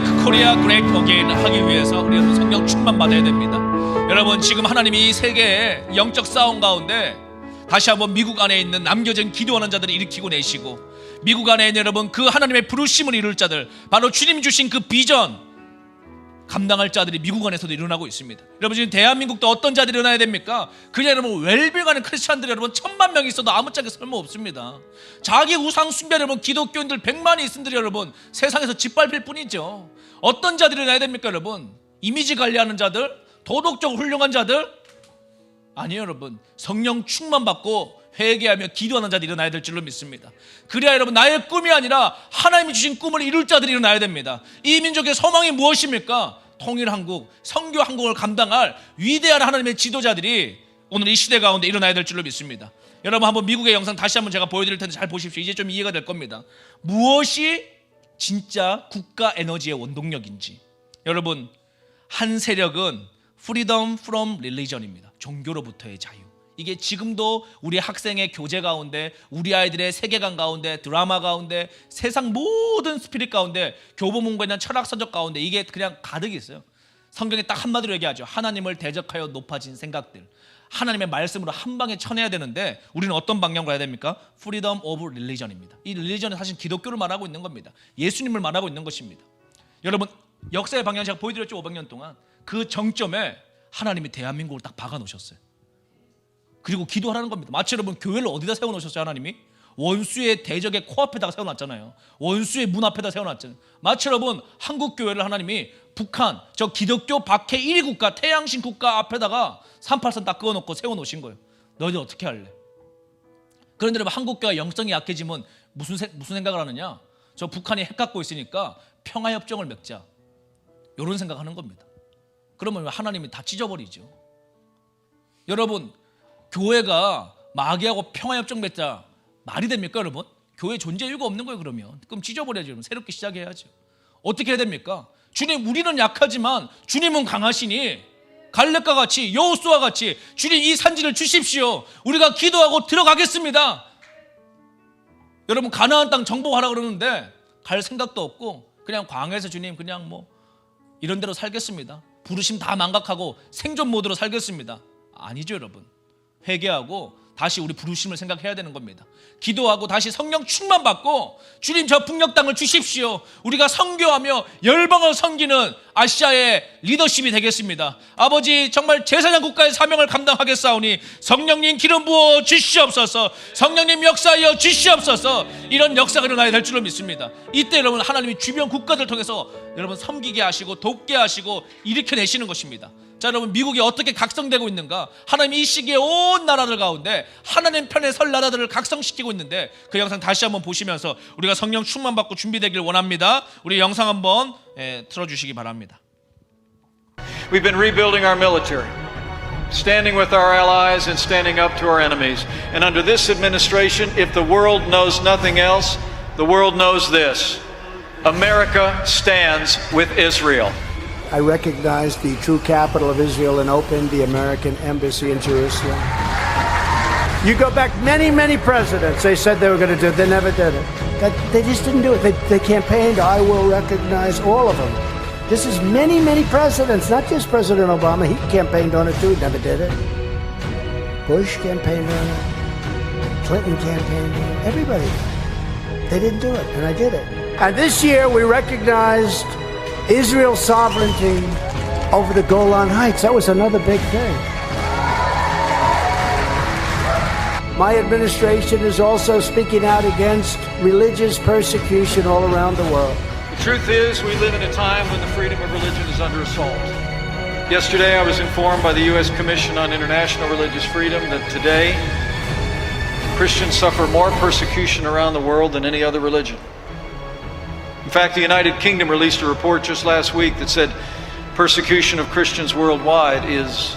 Make Korea Great Again 하기 위해서 우리는 성령 충만 받아야 됩니다. 여러분, 지금 하나님이 이 세계의 영적 싸움 가운데 다시 한번 미국 안에 있는 남겨진 기도하는 자들을 일으키고 내시고, 미국 안에 있는 여러분 그 하나님의 부르심을 이룰 자들, 바로 주님 주신 그 비전 감당할 자들이 미국 안에서도 일어나고 있습니다. 여러분, 지금 대한민국도 어떤 자들이 일어나야 됩니까? 그냥 여러분 웰빙하는 크리스찬들이 여러분 1000만 명 있어도 아무짝에 쓸모없습니다. 자기 우상 숭배 여러분 기독교인들 100만이 있은들 여러분 세상에서 짓밟힐 뿐이죠. 어떤 자들이 일어나야 됩니까 여러분? 이미지 관리하는 자들? 도덕적으로 훌륭한 자들? 아니에요 여러분. 성령 충만 받고 회개하며 기도하는 자들이 일어나야 될 줄로 믿습니다. 그래야 여러분 나의 꿈이 아니라 하나님이 주신 꿈을 이룰 자들이 일어나야 됩니다. 이 민족의 소망이 무엇입니까? 통일한국, 선교한국을 감당할 위대한 하나님의 지도자들이 오늘 이 시대 가운데 일어나야 될 줄로 믿습니다. 여러분 한번 미국의 영상 다시 한번 제가 보여드릴 텐데 잘 보십시오. 이제 좀 이해가 될 겁니다. 무엇이 진짜 국가 에너지의 원동력인지. 여러분, 한 세력은 freedom from religion입니다. 종교로부터의 자유. 이게 지금도 우리 학생의 교재 가운데, 우리 아이들의 세계관 가운데, 드라마 가운데, 세상 모든 스피릿 가운데, 교보문고에 있는 철학 서적 가운데 이게 그냥 가득 있어요. 성경에 딱 한마디로 얘기하죠. 하나님을 대적하여 높아진 생각들, 하나님의 말씀으로 한 방에 쳐내야 되는데 우리는 어떤 방향으로 해야 됩니까? Freedom of religion입니다. 이 religion은 사실 기독교를 말하고 있는 겁니다. 예수님을 말하고 있는 것입니다. 여러분, 역사의 방향 제가 보여드렸죠. 500년 동안 그 정점에 하나님이 대한민국을 딱 박아놓으셨어요. 그리고 기도하라는 겁니다. 마치 여러분 교회를 어디다 세워놓으셨어요? 하나님이 원수의 대적의 코앞에다가 세워놨잖아요. 원수의 문 앞에다 세워놨잖아요. 마치 여러분 한국 교회를 하나님이 북한 저 기독교 박해 1위 국가 태양신 국가 앞에다가 38선 딱 그어놓고 세워놓으신 거예요. 너희들 어떻게 할래? 그런데 여러분 한국 교회가 영성이 약해지면 무슨 생각을 하느냐? 저 북한이 핵 갖고 있으니까 평화협정을 맺자, 이런 생각하는 겁니다. 그러면 하나님이 다 찢어버리죠. 여러분, 교회가 마귀하고 평화협정 맺자 말이 됩니까 여러분? 교회 존재 이유가 없는 거예요. 그럼 찢어버려야죠. 그럼 새롭게 시작해야죠. 어떻게 해야 됩니까? 주님, 우리는 약하지만 주님은 강하시니 갈렙과 같이 여호수아와 같이 주님 이 산지를 주십시오. 우리가 기도하고 들어가겠습니다. 여러분, 가나안 땅 정복하라 그러는데 갈 생각도 없고 그냥 광야에서 주님 그냥 뭐 이런 대로 살겠습니다. 부르심 다 망각하고 생존 모드로 살겠습니다. 아니죠 여러분. 회개하고 다시 우리 부르심을 생각해야 되는 겁니다. 기도하고 다시 성령 충만 받고 주님 저 북녘 땅을 주십시오. 우리가 선교하며 열방을 섬기는 아시아의 리더십이 되겠습니다. 아버지, 정말 제사장 국가의 사명을 감당하겠사오니 성령님 기름 부어 주시옵소서. 성령님 역사하여 주시옵소서. 이런 역사가 일어나야 될 줄로 믿습니다. 이때 여러분 하나님이 주변 국가들 통해서 여러분 섬기게 하시고 돕게 하시고 일으켜내시는 것입니다. 자, 여러분 미국이 어떻게 각성되고 있는가? 하나님이 이 시기에 온 나라들 가운데 하나님 편에 설 나라들을 각성시키고 있는데 그 영상 다시 한번 보시면서 우리가 성령 충만 받고 준비되길 원합니다. 우리 영상 한번 틀어주시기 바랍니다. We've been rebuilding our military, standing with our allies and standing up to our enemies. And under this administration, if the world knows nothing else, the world knows this: America stands with Israel. I recognized the true capital of Israel and opened the American embassy in Jerusalem. You go back many, many presidents, they said they were going to do it. They never did it. They just didn't do it. They campaigned, I will recognize all of them. This is many, many presidents, not just President Obama. He campaigned on it too, never did it. Bush campaigned on it. Clinton campaigned on it. Everybody did. They didn't do it, and I did it. And this year we recognized Israel's sovereignty over the Golan Heights. That was another big thing. My administration is also speaking out against religious persecution all around the world. The truth is, we live in a time when the freedom of religion is under assault. Yesterday, I was informed by the U.S. Commission on International Religious Freedom that today, Christians suffer more persecution around the world than any other religion. In fact, the United Kingdom released a report just last week that said persecution of Christians worldwide is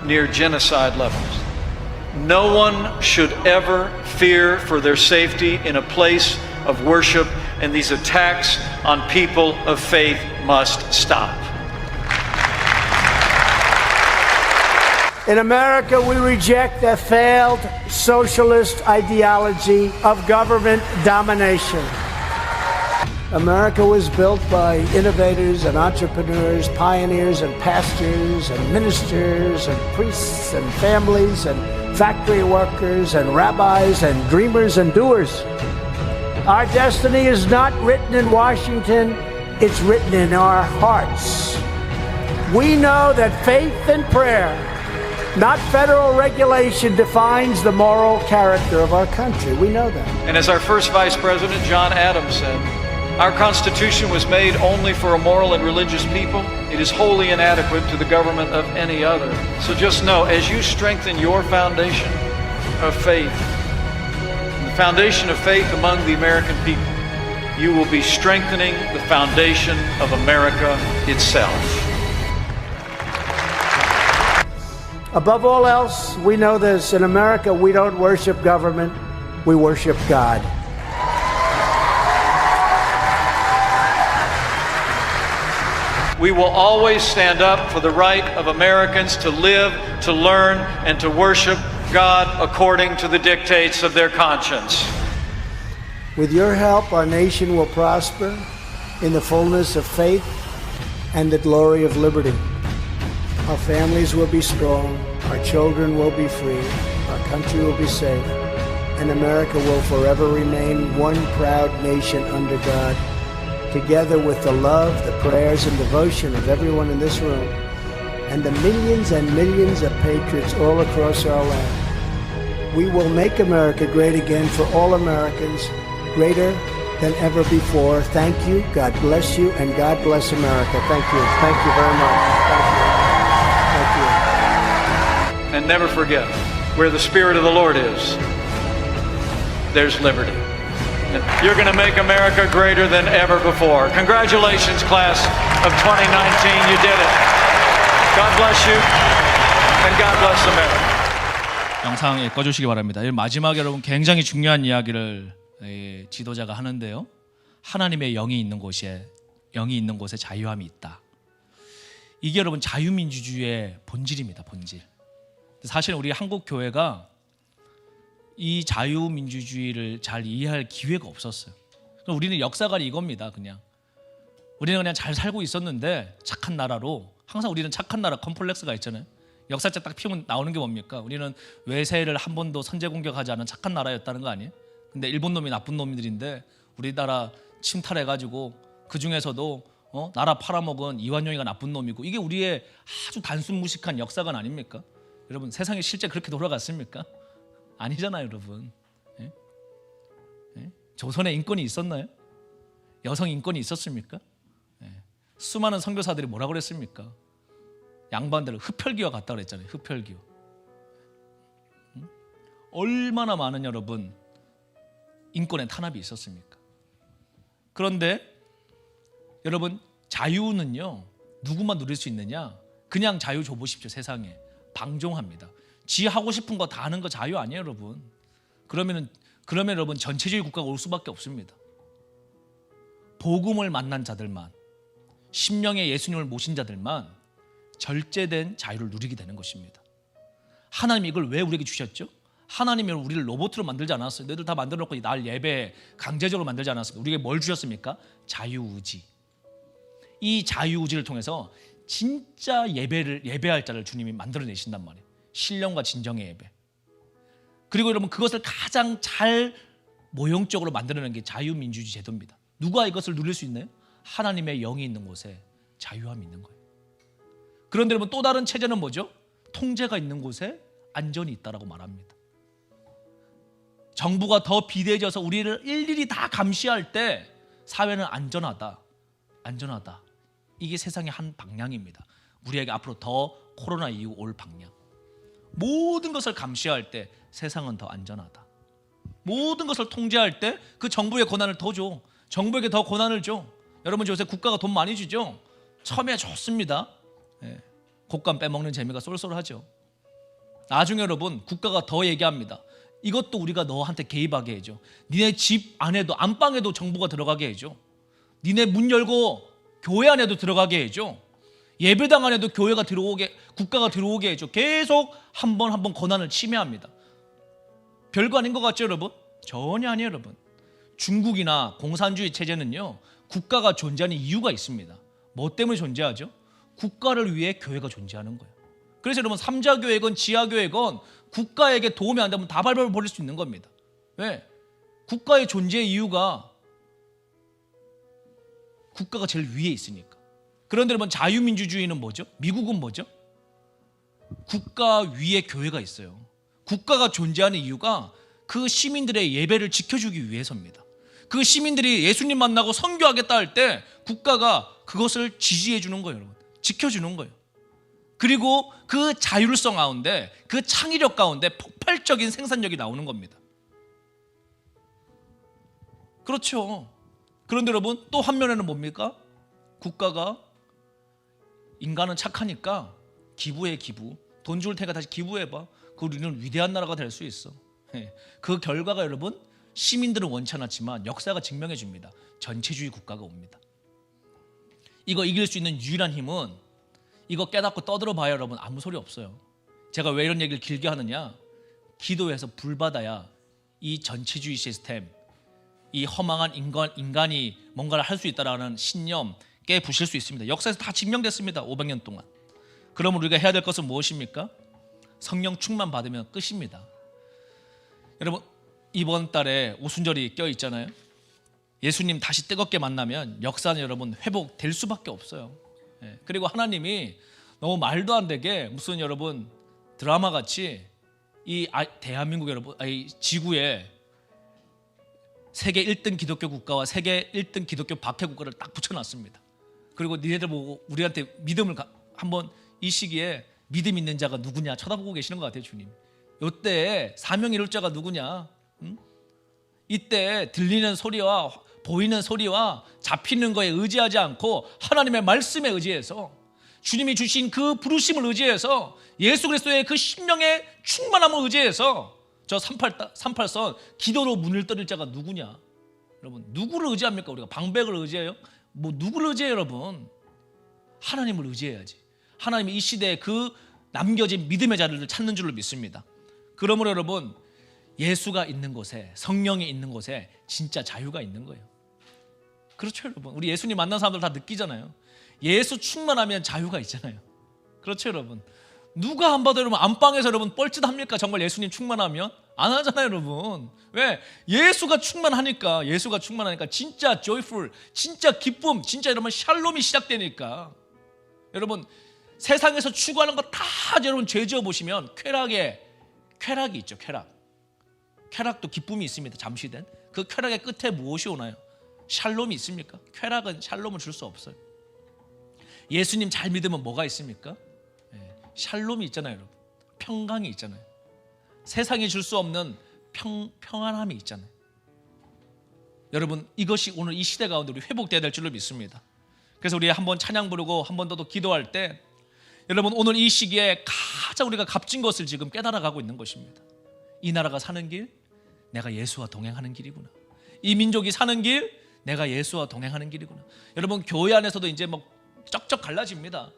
near genocide levels. No one should ever fear for their safety in a place of worship, and these attacks on people of faith must stop. In America, we reject the failed socialist ideology of government domination. America was built by innovators and entrepreneurs, pioneers and pastors and ministers and priests and families and factory workers and rabbis and dreamers and doers. Our destiny is not written in Washington, it's written in our hearts. We know that faith and prayer, not federal regulation, defines the moral character of our country. We know that. And as our first Vice President, John Adams, said, our Constitution was made only for a moral and religious people. It is wholly inadequate to the government of any other. So just know, as you strengthen your foundation of faith, the foundation of faith among the American people, you will be strengthening the foundation of America itself. Above all else, we know this. In America, we don't worship government, we worship God. We will always stand up for the right of Americans to live, to learn, and to worship God according to the dictates of their conscience. With your help, our nation will prosper in the fullness of faith and the glory of liberty. Our families will be strong, our children will be free, our country will be safe, and America will forever remain one proud nation under God. Together with the love, the prayers, and devotion of everyone in this room, and the millions and millions of patriots all across our land, we will make America great again for all Americans, greater than ever before. Thank you, God bless you, and God bless America. Thank you. Thank you very much. Thank you. Thank you. And never forget, where the Spirit of the Lord is, there's liberty. You're going to make America greater than ever before. Congratulations, class of 2019. You did it. God bless you, and God bless America. 영상 꺼주시기 바랍니다. 마지막에 여러분 굉장히 중요한 이야기를 지도자가 하는데요. 하나님의 영이 있는 곳에 자유함이 있다. 이게 여러분 자유민주주의의 본질입니다. 본질. 사실 우리 한국 교회가 이 자유민주주의를 잘 이해할 기회가 없었어요. 우리는 역사가 이겁니다. 우리는 그냥 잘 살고 있었는데 착한 나라로, 항상 우리는 착한 나라 컴플렉스가 있잖아요. 역사책 딱 피우면 나오는 게 뭡니까? 우리는 외세를 한 번도 선제 공격하지 않은 착한 나라였다는 거 아니에요? 근데 일본 놈이 나쁜 놈들인데 우리나라 침탈해가지고 그 중에서도 나라 팔아먹은 이완용이가 나쁜 놈이고, 이게 우리의 아주 단순 무식한 역사관 아닙니까? 여러분, 세상이 실제 그렇게 돌아갔습니까? 아니잖아요, 여러분. 예? 예? 조선에 인권이 있었나요? 여성 인권이 있었습니까? 예. 수많은 선교사들이 뭐라고 그랬습니까? 양반들을 흡혈귀와 같다 그랬잖아요. 흡혈귀. 얼마나 많은 여러분 인권의 탄압이 있었습니까? 그런데 여러분, 자유는요, 누구만 누릴 수 있느냐? 그냥 자유 줘보십시오. 세상에 방종합니다. 지 하고 싶은 거 다 하는 거 자유 아니에요, 여러분. 그러면 여러분 전체주의 국가가 올 수밖에 없습니다. 복음을 만난 자들만, 심령의 예수님을 모신 자들만 절제된 자유를 누리게 되는 것입니다. 하나님이 이걸 왜 우리에게 주셨죠? 하나님이 우리를 로봇으로 만들지 않았어요. 너희들 다 만들어 놓고 날 예배 강제적으로 만들지 않았습니다. 우리에게 뭘 주셨습니까? 자유의지. 이 자유의지를 통해서 진짜 예배할 자를 주님이 만들어내신단 말이에요. 신령과 진정의 예배. 그리고 여러분, 그것을 가장 잘 모형적으로 만들어내는 게 자유민주주의 제도입니다. 누가 이것을 누릴 수 있나요? 하나님의 영이 있는 곳에 자유함이 있는 거예요. 그런데 여러분, 또 다른 체제는 뭐죠? 통제가 있는 곳에 안전이 있다라고 말합니다. 정부가 더 비대해져서 우리를 일일이 다 감시할 때 사회는 안전하다. 이게 세상의 한 방향입니다. 우리에게 앞으로 더 코로나 이후 올 방향. 모든 것을 감시할 때 세상은 더 안전하다. 모든 것을 통제할 때 그 정부의 권한을 더 줘. 정부에게 더 권한을 줘. 여러분, 요새 국가가 돈 많이 주죠? 처음에 좋습니다. 곶감 빼먹는 재미가 쏠쏠하죠. 나중에 여러분, 국가가 더 얘기합니다. 이것도 우리가 너한테 개입하게 해줘. 니네 집 안에도, 안방에도 정부가 들어가게 해줘. 니네 문 열고 교회 안에도 들어가게 해줘. 예배당 안에도 국가가 들어오게 해줘. 계속 한 번 권한을 침해합니다. 별거 아닌 것 같죠, 여러분? 전혀 아니에요, 여러분. 중국이나 공산주의 체제는요, 국가가 존재하는 이유가 있습니다. 뭐 때문에 존재하죠? 국가를 위해 교회가 존재하는 거예요. 그래서 여러분 삼자교회건 지하교회건 국가에게 도움이 안 되면 다 발버려 버릴 수 있는 겁니다. 왜? 국가의 존재의 이유가 국가가 제일 위에 있으니까. 그런데 여러분 자유민주주의는 뭐죠? 미국은 뭐죠? 국가 위에 교회가 있어요. 국가가 존재하는 이유가 그 시민들의 예배를 지켜주기 위해서입니다. 그 시민들이 예수님 만나고 선교하겠다 할 때 국가가 그것을 지지해 주는 거예요, 여러분. 지켜주는 거예요. 그리고 그 자율성 가운데, 그 창의력 가운데 폭발적인 생산력이 나오는 겁니다. 그렇죠. 그런데 여러분 또 한면에는 뭡니까? 국가가 인간은 착하니까 기부해, 기부. 돈 줄 테니까 다시 기부해봐. 그 우리는 위대한 나라가 될 수 있어. 그 결과가 여러분 시민들은 원치 않았지만 역사가 증명해 줍니다. 전체주의 국가가 옵니다. 이거 이길 수 있는 유일한 힘은 이거 깨닫고 떠들어 봐야 여러분 아무 소리 없어요. 제가 왜 이런 얘기를 길게 하느냐? 기도해서 불 받아야 이 전체주의 시스템, 이 허망한 인간이 뭔가를 할 수 있다라는 신념 깨부실 수 있습니다. 역사에서 다 증명됐습니다. 500년 동안. 그럼 우리가 해야 될 것은 무엇입니까? 성령 충만 받으면 끝입니다. 여러분 이번 달에 오순절이 껴 있잖아요. 예수님 다시 뜨겁게 만나면 역사는 여러분 회복될 수밖에 없어요. 그리고 하나님이 너무 말도 안 되게 무슨 여러분 드라마 같이 이 대한민국 여러분, 이 지구에 세계 1등 기독교 국가와 세계 1등 기독교 박해 국가를 딱 붙여놨습니다. 그리고 니네들 보고 우리한테 믿음을 한번 이 시기에 믿음 있는 자가 누구냐 쳐다보고 계시는 것 같아요. 주님 이때 사명이룰자가 누구냐? 이때 들리는 소리와 보이는 소리와 잡히는 거에 의지하지 않고 하나님의 말씀에 의지해서 주님이 주신 그 부르심을 의지해서 예수 그리스도의 그 심령의 충만함을 의지해서 저 38선 기도로 문을 떠릴 자가 누구냐? 여러분 누구를 의지합니까? 우리가 방백을 의지해요? 뭐 누구를 의지해요? 여러분 하나님을 의지해야지. 하나님이 이 시대에 그 남겨진 믿음의 자리를 찾는 줄로 믿습니다. 그러므로 여러분 예수가 있는 곳에, 성령이 있는 곳에 진짜 자유가 있는 거예요. 그렇죠 여러분. 우리 예수님 만난 사람들 다 느끼잖아요. 예수 충만하면 자유가 있잖아요. 그렇죠 여러분. 누가 안 봐도 여러분 안방에서 여러분 뻘짓합니까? 정말 예수님 충만하면? 안 하잖아요 여러분. 왜? 예수가 충만하니까 진짜 joyful, 진짜 기쁨, 진짜 여러분 샬롬이 시작되니까. 여러분 세상에서 추구하는 거 다 여러분 죄지어 보시면 쾌락이 있죠. 쾌락도 기쁨이 있습니다. 잠시된 그 쾌락의 끝에 무엇이 오나요? 샬롬이 있습니까? 쾌락은 샬롬을 줄 수 없어요. 예수님 잘 믿으면 뭐가 있습니까? 샬롬이 있잖아요 여러분. 평강이 있잖아요. 세상이 줄 수 없는 평안함이 있잖아요. 여러분 이것이 오늘 이 시대 가운데 우리 회복돼야 될 줄로 믿습니다. 그래서 우리 한번 찬양 부르고 한 번 더 기도할 때 여러분 오늘 이 시기에 가장 우리가 값진 것을 지금 깨달아가고 있는 것입니다. 이 나라가 사는 길, 내가 예수와 동행하는 길이구나. 이 민족이 사는 길, 내가 예수와 동행하는 길이구나. 여러분 교회 안에서도 이제 뭐 쩍쩍 갈라집니다.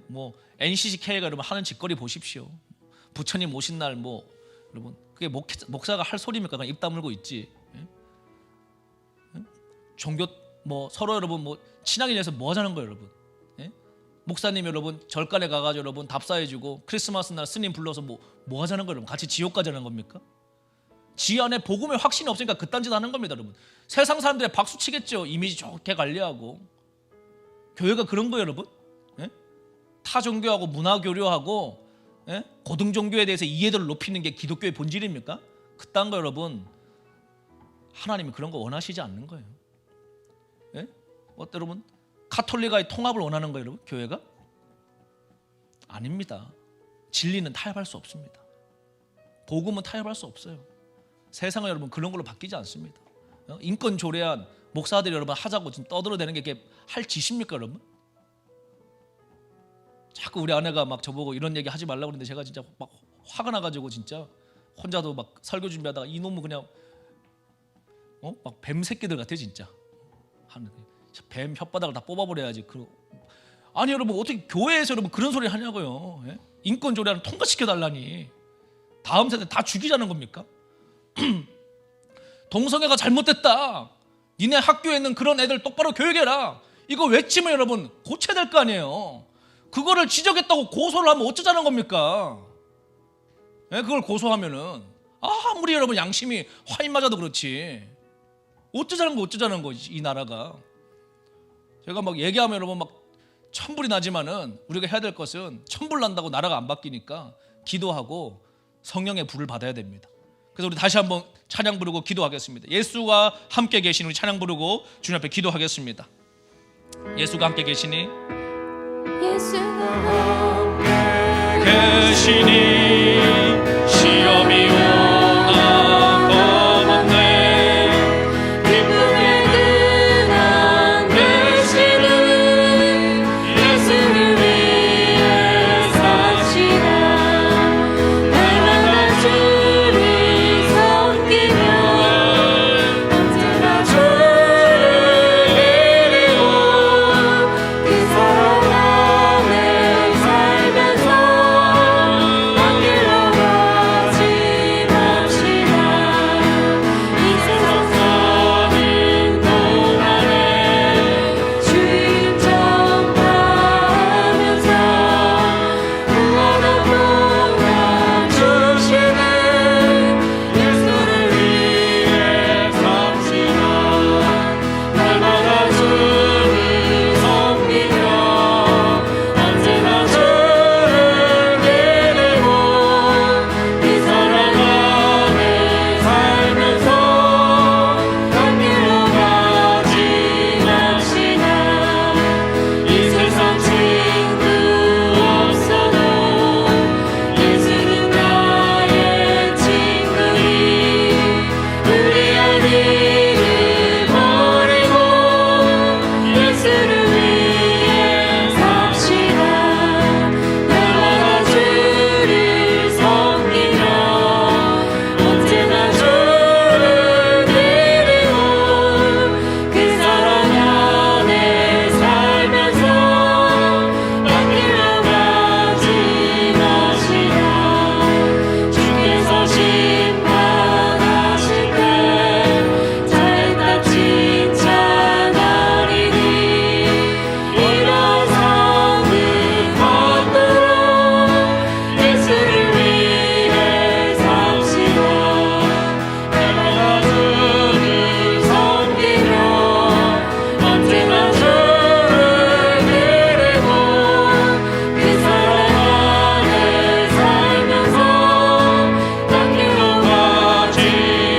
뭐 NCCK가 여러분 하는 짓거리 보십시오. 부처님 오신 날 뭐 여러분 그게 목사가 할 소리입니까? 그냥 입 다물고 있지. 종교 뭐 서로 여러분 뭐 친하게 지내서 뭐 하자는 거예요 여러분? 목사님 여러분 절간에 가가지고 여러분 답사해주고 크리스마스 날 스님 불러서 뭐 하자는 거예요 여러분? 같이 지옥 가자는 겁니까? 지 안에 복음의 확신이 없으니까 그딴 짓 하는 겁니다 여러분. 세상 사람들의 박수 치겠죠. 이미지 좋게 관리하고. 교회가 그런 거예요 여러분. 타 종교하고 문화 교류하고 고등 종교에 대해서 이해도를 높이는 게 기독교의 본질입니까? 그딴 거 여러분 하나님이 그런 거 원하시지 않는 거예요. 어때 여러분? 카톨릭과의 통합을 원하는 거예요 여러분? 교회가? 아닙니다. 진리는 타협할 수 없습니다. 복음은 타협할 수 없어요. 세상은 여러분 그런 걸로 바뀌지 않습니다. 인권 조례안 목사들이 여러분 하자고 지금 떠들어대는 게 할 짓입니까 여러분? 자꾸 우리 아내가 막 저보고 이런 얘기 하지 말라고 그러는데 제가 진짜 막 화가 나가지고 진짜 혼자도 막 설교 준비하다가 이놈은 그냥 막 뱀 새끼들 같아 진짜. 뱀 혓바닥을 다 뽑아버려야지. 아니 여러분 어떻게 교회에서 여러분 그런 소리 하냐고요. 인권 조례안을 통과시켜달라니. 다음 세대 다 죽이자는 겁니까? 동성애가 잘못됐다. 니네 학교에 있는 그런 애들 똑바로 교육해라. 이거 외치면 여러분 고쳐야 될 거 아니에요. 그거를 지적했다고 고소를 하면 어쩌자는 겁니까? 예, 그걸 고소하면은 아무리 여러분 양심이 화인 맞아도 그렇지 어쩌자는 거 이 나라가. 제가 막 얘기하면 여러분 막 천불이 나지만은 우리가 해야 될 것은 천불 난다고 나라가 안 바뀌니까 기도하고 성령의 불을 받아야 됩니다. 그래서 우리 다시 한번 찬양 부르고 기도하겠습니다. 예수가 함께 계시니 우리 찬양 부르고 주님 앞에 기도하겠습니다. 예수가 함께 계시니 예수가 계시니 시험이 오나 겁없네. 기쁨에 등한 되시는 예수를 위해 삽시다. 날마다 주를 섬기며 언제나 주를 드리고 그 사랑 안에 살면서 한 길로 가지 맙시다. 이 세상 사는 동안에 주님 전파하면서 무한한 평강 주시는 예수를 위해 삽시다. 날마다 주를 섬기며 언제나 주를 드리고 이 사랑 안에 살면서 한 길로 가지 맙시다. 이 세상 친구 없어도 예수는 나의 친구니 우리 아들을 버리고 예수를 위해 삽시다. 날마다 주를 섬기며 언제나 주를 드리고 그 사랑 안에 살면서 한 길로 가지 맙시다. 주께서 심판하실 때 잘했다 칭찬하리니 일어서는 받도록 예수를 위해 삽시다. 날마다 주를 섬기며 언제나 주를 드리고 그 사랑 안에 살면서 한 길로 가지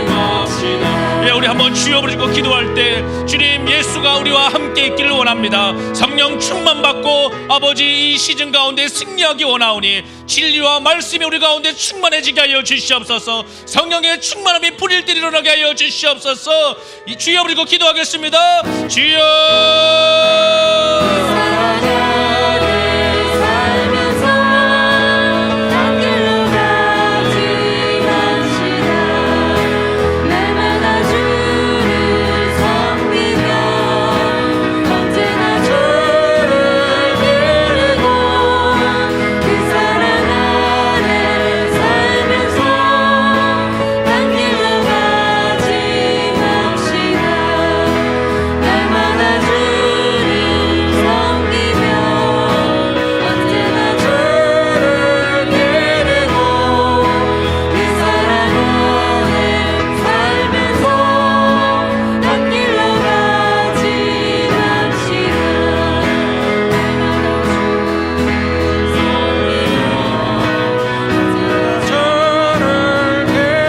맙시다. 예, 우리 한번 주여 부르고 기도할 때 주님 예수가 우리와 함께 있기를 원합니다. 성령 충만 받고 아버지 이 시즌 가운데 승리하기 원하오니 진리와 말씀이 우리 가운데 충만해지게 하여 주시옵소서. 성령의 충만함이 불일 때 일어나게 하여 주시옵소서. 이 주여 부르고 기도하겠습니다. 주여 사랑 안에 살면서 한 길로 가지 맙시다. 날마다 주를 섬기며 언제나 주를 드리고 그 사랑 안에 살면서 한 길로 가지 맙시다. 날마다 주를 섬기며 언제나 주를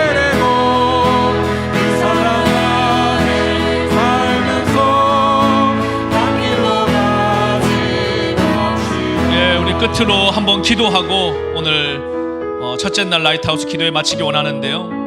드리고 그 사랑 안에 살면서 한 길로 가지 맙시다. 예, 우리 끝으로 한번 기도하고 오늘 첫째 날 라이트하우스 기도회 마치기 원하는데요.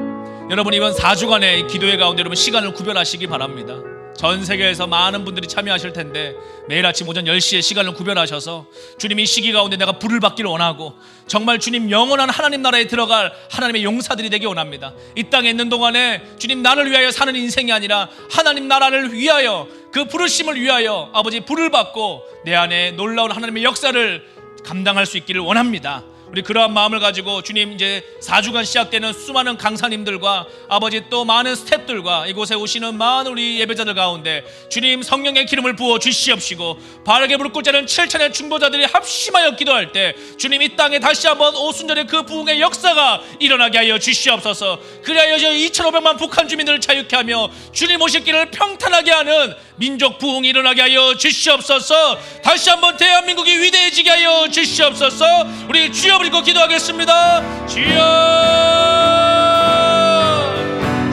여러분 이번 4주간의 기도회 가운데 여러분 시간을 구별하시기 바랍니다. 전 세계에서 많은 분들이 참여하실 텐데 매일 아침 오전 10시에 시간을 구별하셔서 주님 이 시기 가운데 내가 불을 받기를 원하고 정말 주님 영원한 하나님 나라에 들어갈 하나님의 용사들이 되기 원합니다. 이 땅에 있는 동안에 주님 나를 위하여 사는 인생이 아니라 하나님 나라를 위하여 그 부르심을 위하여 아버지 불을 받고 내 안에 놀라운 하나님의 역사를 감당할 수 있기를 원합니다. 우리 그러한 마음을 가지고 주님 이제 4주간 시작되는 수많은 강사님들과 아버지 또 많은 스태프들과 이곳에 오시는 많은 우리 예배자들 가운데 주님 성령의 기름을 부어 주시옵시고 바르게 무릎 꿇지 않은 7천의 중보자들이 합심하여 기도할 때 주님 이 땅에 다시 한번 오순절의 그 부흥의 역사가 일어나게 하여 주시옵소서. 그리하여 저 2,500만 북한 주민들을 자유케 하며 주님 오실 길을 평탄하게 하는 민족 부흥이 일어나게 하여 주시옵소서. 다시 한번 대한민국이 위대해지게 하여 주시옵소서. 우리 주여 부르고 기도하겠습니다. 주여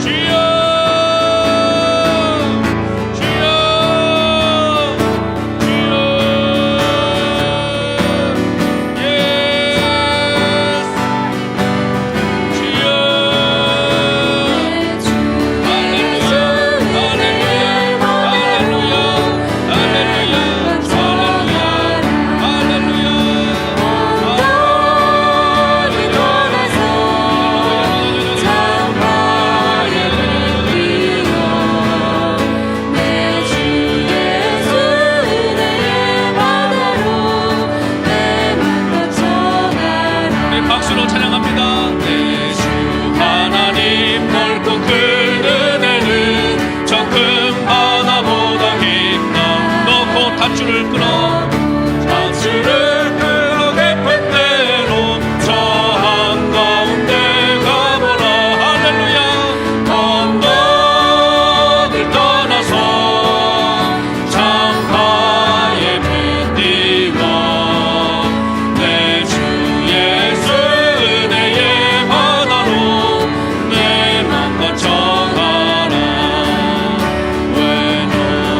주여 주여 주여 예수 주여 박수로 찬양합니다. 내 주 하나님 넓고 큰 은혜는 저 큰 바다보다 깊다. 놓고 닷줄을 끊어 닷줄을 끊어 깊은 데로 저 한가운데 가보라. 할렐루야. 언덕을 떠나서 창가에 배 띄워 내 주 예수 은혜의 바다로 내 맘과 정하라. 왜 너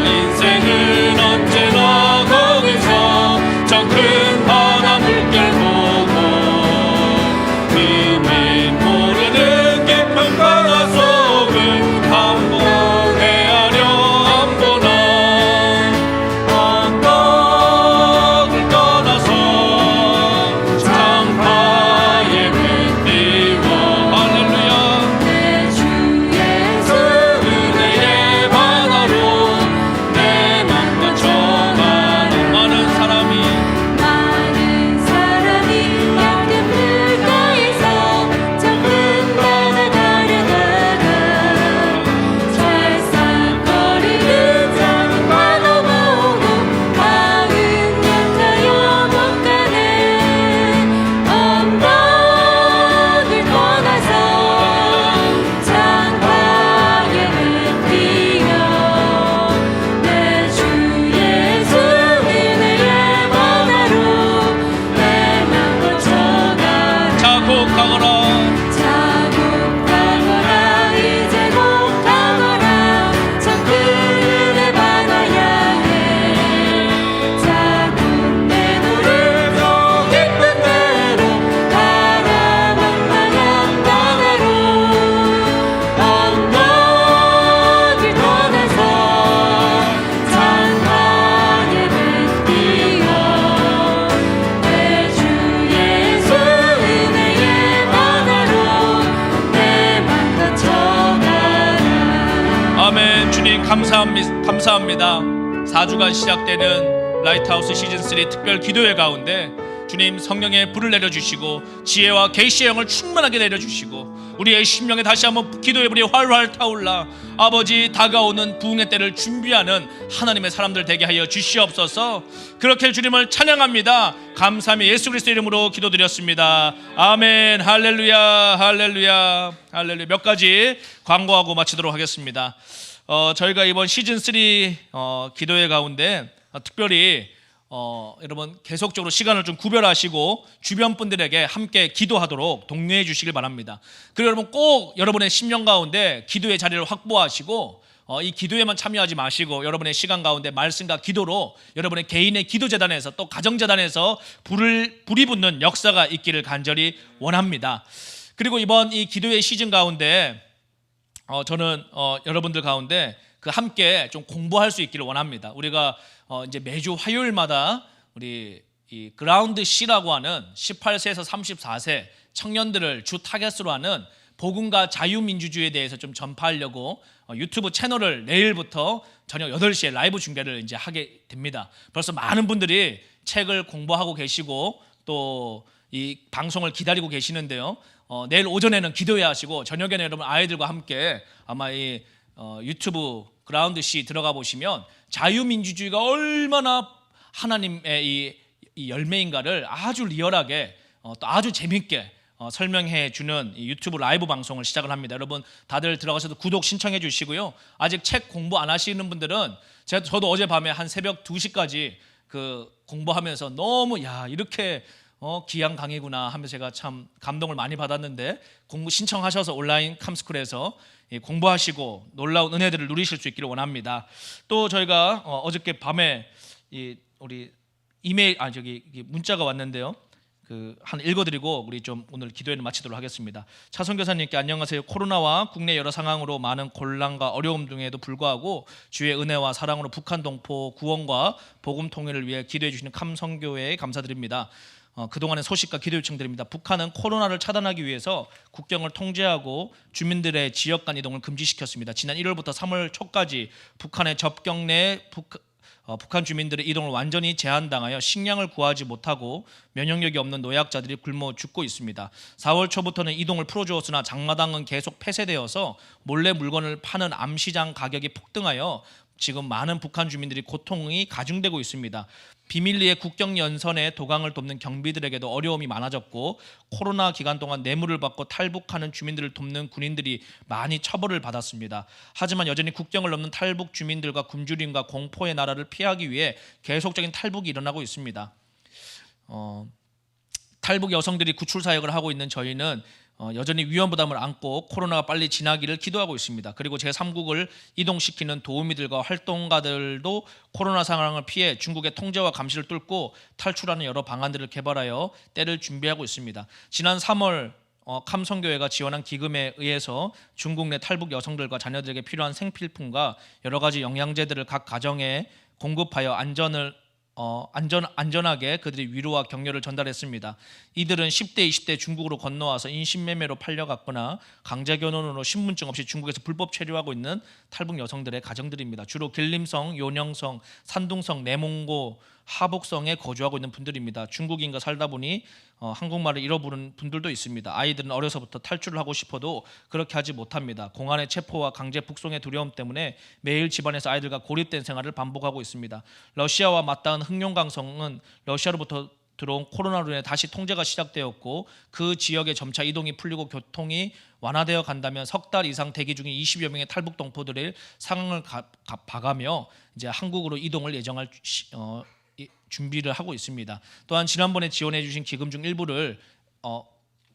인생은 언제나 거기서 저 큰 바다 물결 보고 그미 모르는 깊은 바다 속을 항공해하려 안 보나. 언덕을 떠나서 창가에 배 띄워 할렐루야. 내 주 예수 은혜의 바다로 내 맘과 정하는 많은 사람이 얇은 물가에서 저 큰 바다 가르다가 살싹거리는 작은 바다 보고 마음 약하여 못 가네. 언덕을 떠나서 창가에 배 띄어 내 주 예수 은혜의 바다로 내 맘과 정하라. 자곡하거라. 자곡하거라 이제 곡하거라 저 큰 은혜 바다 향해 자국 내노를 저 깊은 데로 가라. 망망한 바다로 언덕을 떠나서 창가에 배 띄어 내 주 예수 은혜의 바다로 내 맘과 정하라. 아멘. 주님 감사합니다. 4주간 시작되는 라이트하우스 시즌3 특별 기도회 가운데 주님 성령의 불을 내려주시고 지혜와 계시의 영을 충만하게 내려주시고 우리의 심령에 다시 한번 기도의 불이 활활 타올라 아버지 다가오는 부흥의 때를 준비하는 하나님의 사람들 되게 하여 주시옵소서. 그렇게 주님을 찬양합니다. 감사함이 예수 그리스도 이름으로 기도드렸습니다. 아멘. 할렐루야 할렐루야 할렐루야. 몇 가지 광고하고 마치도록 하겠습니다. 저희가 이번 시즌3 기도회 가운데 특별히 여러분 계속적으로 시간을 좀 구별하시고 주변 분들에게 함께 기도하도록 독려해 주시길 바랍니다. 그리고 여러분 꼭 여러분의 심령 가운데 기도의 자리를 확보하시고 이 기도에만 참여하지 마시고 여러분의 시간 가운데 말씀과 기도로 여러분의 개인의 기도재단에서 또 가정재단에서 불이 붙는 역사가 있기를 간절히 원합니다. 그리고 이번 이 기도의 시즌 가운데 저는 여러분들 가운데 그 함께 좀 공부할 수 있기를 원합니다. 우리가 이제 매주 화요일마다 우리 이 그라운드 C라고 하는 18세에서 34세 청년들을 주 타겟으로 하는 복음과 자유민주주의에 대해서 좀 전파하려고 유튜브 채널을 내일부터 저녁 8시에 라이브 중계를 이제 하게 됩니다. 벌써 많은 분들이 책을 공부하고 계시고 또 이 방송을 기다리고 계시는데요. 내일 오전에는 기도해야 하시고 저녁에는 여러분 아이들과 함께 아마 이 유튜브 그라운드 C 들어가 보시면 자유민주주의가 얼마나 하나님의 이 열매인가를 아주 리얼하게 또 아주 재밌게 설명해 주는 이 유튜브 라이브 방송을 시작을 합니다. 여러분 다들 들어가셔서 구독 신청해 주시고요. 아직 책 공부 안 하시는 분들은 저도 어젯밤에 한 새벽 2시까지 그 공부하면서 너무 이렇게 귀한 강의구나 하면서 제가 참 감동을 많이 받았는데 공부 신청하셔서 온라인 캄스쿨에서 공부하시고 놀라운 은혜들을 누리실 수 있기를 원합니다. 또 저희가 어저께 밤에 우리 이메일 문자가 왔는데요. 한 읽어드리고 우리 좀 오늘 기도회를 마치도록 하겠습니다. 차선 교사님께 안녕하세요. 코로나와 국내 여러 상황으로 많은 곤란과 어려움 등에도 불구하고 주의 은혜와 사랑으로 북한 동포 구원과 복음 통일을 위해 기도해 주시는 캄성교회에 감사드립니다. 그동안의 소식과 기도 요청드립니다. 북한은 코로나를 차단하기 위해서 국경을 통제하고 주민들의 지역 간 이동을 금지시켰습니다. 지난 1월부터 3월 초까지 북한의 접경 내 북한 주민들의 이동을 완전히 제한당하여 식량을 구하지 못하고 면역력이 없는 노약자들이 굶어 죽고 있습니다. 4월 초부터는 이동을 풀어주었으나 장마당은 계속 폐쇄되어서 몰래 물건을 파는 암시장 가격이 폭등하여 지금 많은 북한 주민들이 고통이 가중되고 있습니다. 비밀리에 국경 연선에 도강을 돕는 경비들에게도 어려움이 많아졌고 코로나 기간 동안 뇌물을 받고 탈북하는 주민들을 돕는 군인들이 많이 처벌을 받았습니다. 하지만 여전히 국경을 넘는 탈북 주민들과 굶주림과 공포의 나라를 피하기 위해 계속적인 탈북이 일어나고 있습니다. 탈북 여성들이 구출 사역을 하고 있는 저희는 여전히 위험 부담을 안고 코로나가 빨리 지나기를 기도하고 있습니다. 그리고 제3국을 이동시키는 도우미들과 활동가들도 코로나 상황을 피해 중국의 통제와 감시를 뚫고 탈출하는 여러 방안들을 개발하여 때를 준비하고 있습니다. 지난 3월 캄성교회가 지원한 기금에 의해서 중국 내 탈북 여성들과 자녀들에게 필요한 생필품과 여러 가지 영양제들을 각 가정에 공급하여 안전하게 그들이 위로와 격려를 전달했습니다. 이들은 10대, 20대 중국으로 건너와서 인신매매로 팔려갔거나 강제결혼으로 신분증 없이 중국에서 불법 체류하고 있는 탈북 여성들의 가정들입니다. 주로 길림성, 요녕성, 산둥성, 내몽고, 하복성에 거주하고 있는 분들입니다. 중국인과 살다 보니 한국말을 잃어버린 분들도 있습니다. 아이들은 어려서부터 탈출을 하고 싶어도 그렇게 하지 못합니다. 공안의 체포와 강제 북송의 두려움 때문에 매일 집안에서 아이들과 고립된 생활을 반복하고 있습니다. 러시아와 맞닿은 흑룡강성은 러시아로부터 들어온 코로나로 인해 다시 통제가 시작되었고 그 지역에 점차 이동이 풀리고 교통이 완화되어 간다면 석 달 이상 대기 중인 20여 명의 탈북 동포들의 상황을 봐가며 이제 한국으로 이동을 예정할 준비를 하고 있습니다. 또한 지난번에 지원해 주신 기금 중 일부를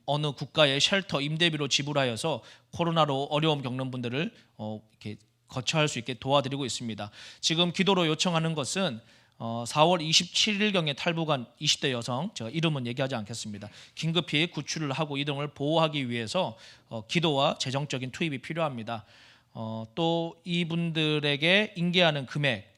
어느 국가의 쉘터 임대비로 지불하여서 코로나로 어려움 겪는 분들을 이렇게 거처할 수 있게 도와드리고 있습니다. 지금 기도로 요청하는 것은 4월 27일경에 탈북한 20대 여성, 제가 이름은 얘기하지 않겠습니다. 긴급히 구출을 하고 이동을 보호하기 위해서 기도와 재정적인 투입이 필요합니다. 또 이분들에게 인계하는 금액,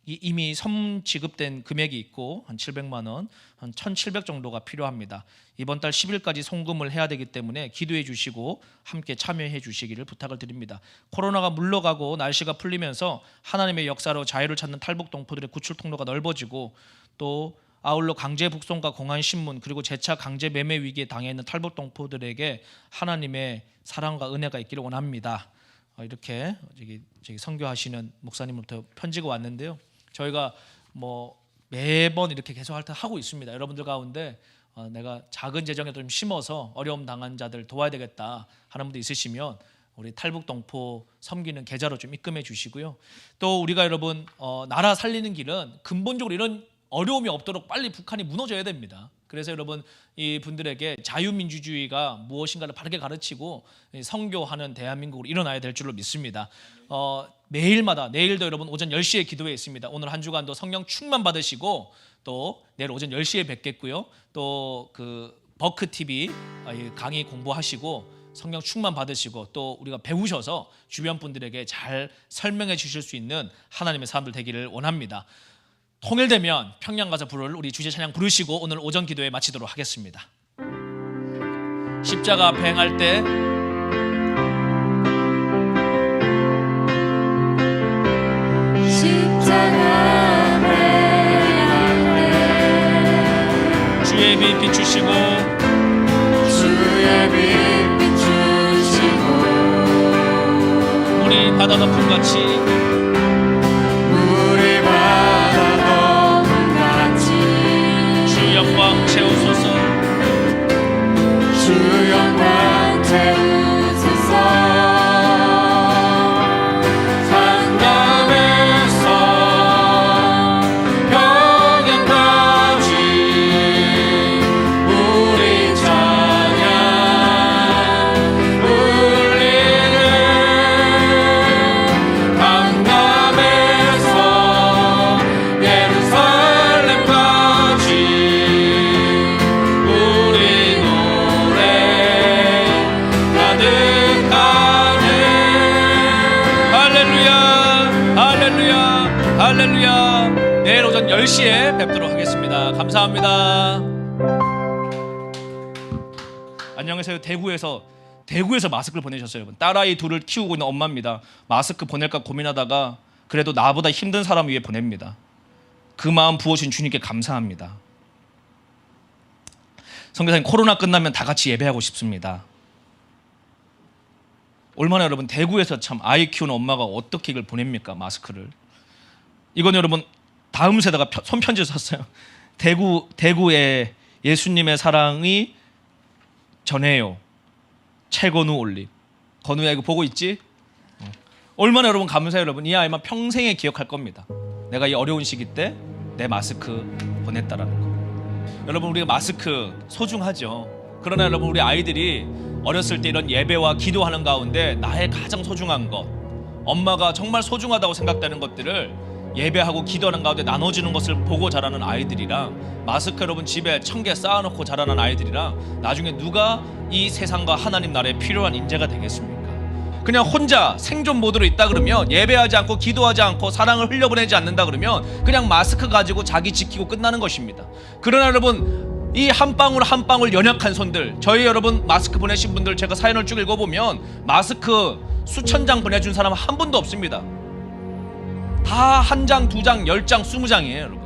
이미 선 지급된 금액이 있고 한 700만 원, 한 1,700 정도가 필요합니다. 이번 달 10일까지 송금을 해야 되기 때문에 기도해 주시고 함께 참여해 주시기를 부탁을 드립니다. 코로나가 물러가고 날씨가 풀리면서 하나님의 역사로 자유를 찾는 탈북 동포들의 구출 통로가 넓어지고 또 아울러 강제 북송과 공안 신문 그리고 재차 강제 매매 위기에 당해 있는 탈북 동포들에게 하나님의 사랑과 은혜가 있기를 원합니다. 이렇게 저기 선교하시는 목사님으로부터 편지가 왔는데요. 저희가 매번 이렇게 계속 하고 있습니다. 여러분들 가운데 내가 작은 재정에 좀 심어서 어려움 당한 자들 도와야 되겠다 하는 분도 있으시면 우리 탈북 동포 섬기는 계좌로 좀 입금해 주시고요. 또 우리가 여러분 나라 살리는 길은 근본적으로 이런 어려움이 없도록 빨리 북한이 무너져야 됩니다. 그래서 여러분 이 분들에게 자유민주주의가 무엇인가를 바르게 가르치고 선교하는 대한민국으로 일어나야 될 줄로 믿습니다. 매일마다 내일도 여러분 오전 10시에 기도회 있습니다. 오늘 한 주간도 성령 충만 받으시고 또 내일 오전 10시에 뵙겠고요. 또 그 버크 TV 강의 공부하시고 성령 충만 받으시고 또 우리가 배우셔서 주변 분들에게 잘 설명해 주실 수 있는 하나님의 사람들 되기를 원합니다. 통일되면 평양 가서 부를 우리 주제 찬양 부르시고 오늘 오전 기도회 마치도록 하겠습니다. 십자가 앞에 행할 때 십자가 앞에 행할 때 주의 빛 비추시고 주의 빛 비추시고 우리 바다 덮음같이 우리 바다 덮음같이 주 영광 채우소서 주 영광 채우소서 할렐루야. 내일 오전 10시에 뵙도록 하겠습니다. 감사합니다. 안녕하세요. 대구에서 마스크를 보내셨어요. 여러분. 딸아이 둘을 키우고 있는 엄마입니다. 마스크 보낼까 고민하다가 그래도 나보다 힘든 사람 위해 보냅니다. 그 마음 부어주신 주님께 감사합니다. 선교사님, 코로나 끝나면 다 같이 예배하고 싶습니다. 얼마나 여러분 대구에서 참 아이 키우는 엄마가 어떻게 이걸 보냅니까? 마스크를. 이건 여러분 다음 세대가 손편지 썼어요. 대구에 예수님의 사랑이 전해요. 최건우 올림. 건우야 이거 보고 있지? 얼마나 여러분 감사해요. 여러분 이 아이만 평생에 기억할 겁니다. 내가 이 어려운 시기 때 내 마스크 보냈다라는 거. 여러분 우리가 마스크 소중하죠. 그러나 여러분 우리 아이들이 어렸을 때 이런 예배와 기도하는 가운데 나의 가장 소중한 것, 엄마가 정말 소중하다고 생각되는 것들을 예배하고 기도하는 가운데 나눠주는 것을 보고 자라는 아이들이랑 마스크 여러분 집에 1000개 쌓아놓고 자라는 아이들이랑 나중에 누가 이 세상과 하나님 나라에 필요한 인재가 되겠습니까? 그냥 혼자 생존 모드로 있다 그러면 예배하지 않고 기도하지 않고 사랑을 흘려보내지 않는다 그러면 그냥 마스크 가지고 자기 지키고 끝나는 것입니다. 그러나 여러분 이 한 방울 한 방울 연약한 손들, 저희 여러분 마스크 보내신 분들 제가 사연을 쭉 읽어보면 마스크 수천 장 보내준 사람 한 분도 없습니다. 다 한 장, 두 장, 10장, 20장이에요 여러분.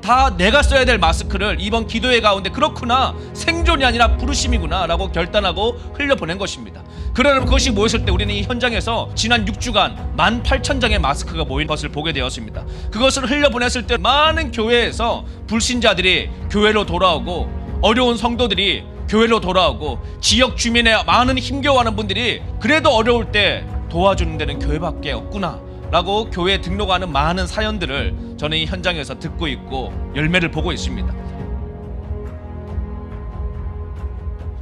다 내가 써야 될 마스크를 이번 기도회 가운데 그렇구나, 생존이 아니라 부르심이구나 라고 결단하고 흘려보낸 것입니다. 그러나 그것이 모였을 때 우리는 이 현장에서 지난 6주간 18,000장의 마스크가 모인 것을 보게 되었습니다. 그것을 흘려보냈을 때 많은 교회에서 불신자들이 교회로 돌아오고 어려운 성도들이 교회로 돌아오고 지역 주민의 많은 힘겨워하는 분들이 그래도 어려울 때 도와주는 데는 교회밖에 없구나 라고 교회에 등록하는 많은 사연들을 저는 이 현장에서 듣고 있고 열매를 보고 있습니다.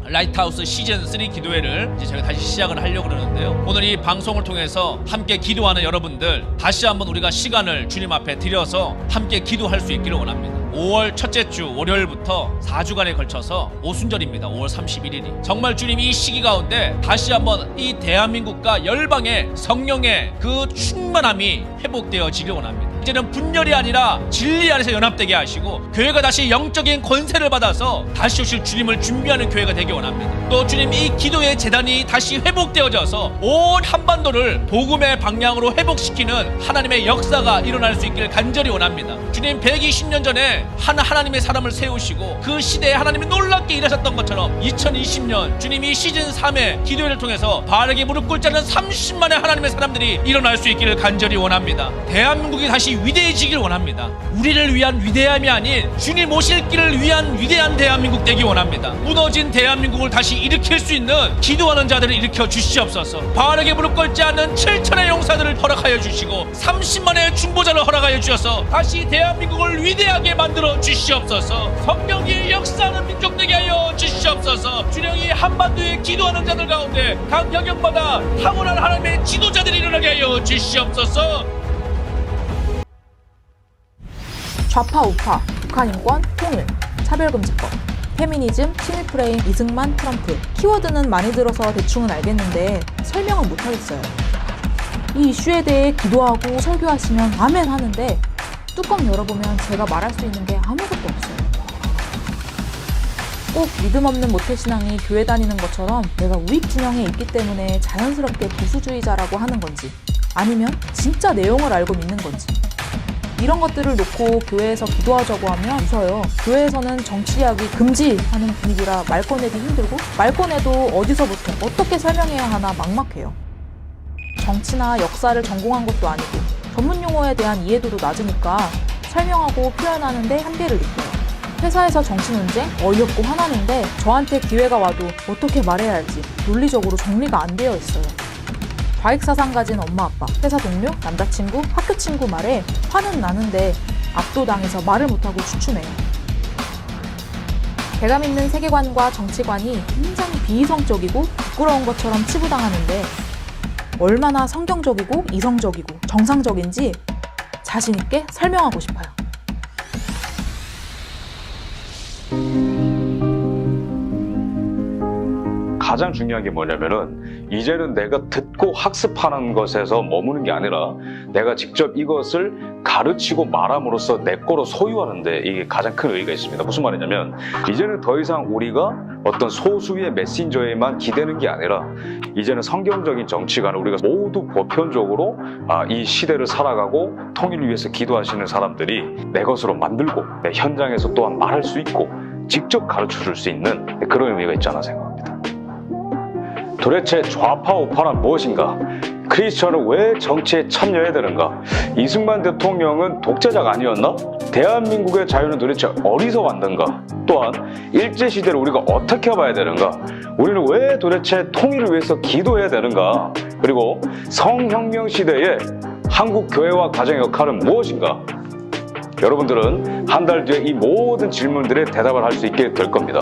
라이트하우스 시즌3 기도회를 이제 제가 다시 시작을 하려고 그러는데요, 오늘 이 방송을 통해서 함께 기도하는 여러분들 다시 한번 우리가 시간을 주님 앞에 드려서 함께 기도할 수 있기를 원합니다. 5월 첫째 주 월요일부터 4주간에 걸쳐서 오순절입니다. 5월 31일이 정말 주님 이 시기 가운데 다시 한번 이 대한민국과 열방의 성령의 그 충만함이 회복되어지길 원합니다. 이제는 분열이 아니라 진리 안에서 연합되게 하시고 교회가 다시 영적인 권세를 받아서 다시 오실 주님을 준비하는 교회가 되기 원합니다. 또 주님 이 기도의 재단이 다시 회복되어져서 온 한반도를 복음의 방향으로 회복시키는 하나님의 역사가 일어날 수 있기를 간절히 원합니다. 주님 120년 전에 하나님의 사람을 세우시고 그 시대에 하나님이 놀랍게 일하셨던 것처럼 2020년 주님이 시즌3의 기도회를 통해서 바르게 무릎 꿇지 않은 30만의 하나님의 사람들이 일어날 수 있기를 간절히 원합니다. 대한민국이 다시 위대해지길 원합니다. 우리를 위한 위대함이 아닌 주님 오실 길을 위한 위대한 대한민국 되기 원합니다. 무너진 대한민국을 다시 일으킬 수 있는 기도하는 자들을 일으켜 주시옵소서. 바르게 무릎 꿇지 않는 7천의 용사들을 허락하여 주시고 30만의 중보자를 허락하여 주셔서 다시 대한민국을 위대하게 만들어 주시옵소서. 성령이 역사하는 민족 되게 하여 주시옵소서. 주령이 한반도에 기도하는 자들 가운데 각 영역마다 탁월한 하나님의 지도자들이 일어나게 하여 주시옵소서. 좌파 우파, 북한 인권, 통일, 차별금지법, 페미니즘, 친일프레임, 이승만, 트럼프. 키워드는 많이 들어서 대충은 알겠는데 설명은 못하겠어요. 이 이슈에 대해 기도하고 설교하시면 아멘 하는데 뚜껑 열어보면 제가 말할 수 있는 게 아무것도 없어요. 꼭 믿음 없는 모태신앙이 교회 다니는 것처럼 내가 우익 진영에 있기 때문에 자연스럽게 보수주의자라고 하는 건지, 아니면 진짜 내용을 알고 믿는 건지, 이런 것들을 놓고 교회에서 기도하자고 하면 웃어요. 교회에서는 정치 이야기 금지하는 분위기라 말 꺼내기 힘들고 말 꺼내도 어디서부터 어떻게 설명해야 하나 막막해요. 정치나 역사를 전공한 것도 아니고 전문 용어에 대한 이해도도 낮으니까 설명하고 표현하는데 한계를 느껴요. 회사에서 정치 논쟁 어이없고 화나는데 저한테 기회가 와도 어떻게 말해야 할지 논리적으로 정리가 안 되어 있어요. 과익사상 가진 엄마 아빠, 회사 동료, 남자친구, 학교 친구 말에 화는 나는데 압도당해서 말을 못하고 주춤해요. 개감 있는 세계관과 정치관이 굉장히 비이성적이고 부끄러운 것처럼 치부당하는데 얼마나 성경적이고 이성적이고 정상적인지 자신 있게 설명하고 싶어요. 가장 중요한 게 뭐냐면은 이제는 내가 듣고 학습하는 것에서 머무는 게 아니라 내가 직접 이것을 가르치고 말함으로써 내 거로 소유하는데 이게 가장 큰 의의가 있습니다. 무슨 말이냐면 이제는 더 이상 우리가 어떤 소수의 메신저에만 기대는 게 아니라 이제는 성경적인 정치관을 우리가 모두 보편적으로 이 시대를 살아가고 통일을 위해서 기도하시는 사람들이 내 것으로 만들고 내 현장에서 또한 말할 수 있고 직접 가르쳐줄 수 있는 그런 의미가 있지 않나 생각합니다. 도대체 좌파 우파란 무엇인가? 크리스천은 왜 정치에 참여해야 되는가? 이승만 대통령은 독재자가 아니었나? 대한민국의 자유는 도대체 어디서 왔는가? 또한 일제시대를 우리가 어떻게 봐야 되는가? 우리는 왜 도대체 통일을 위해서 기도해야 되는가? 그리고 성혁명 시대에 한국 교회와 가정의 역할은 무엇인가? 여러분들은 한 달 뒤에 이 모든 질문들에 대답을 할 수 있게 될 겁니다.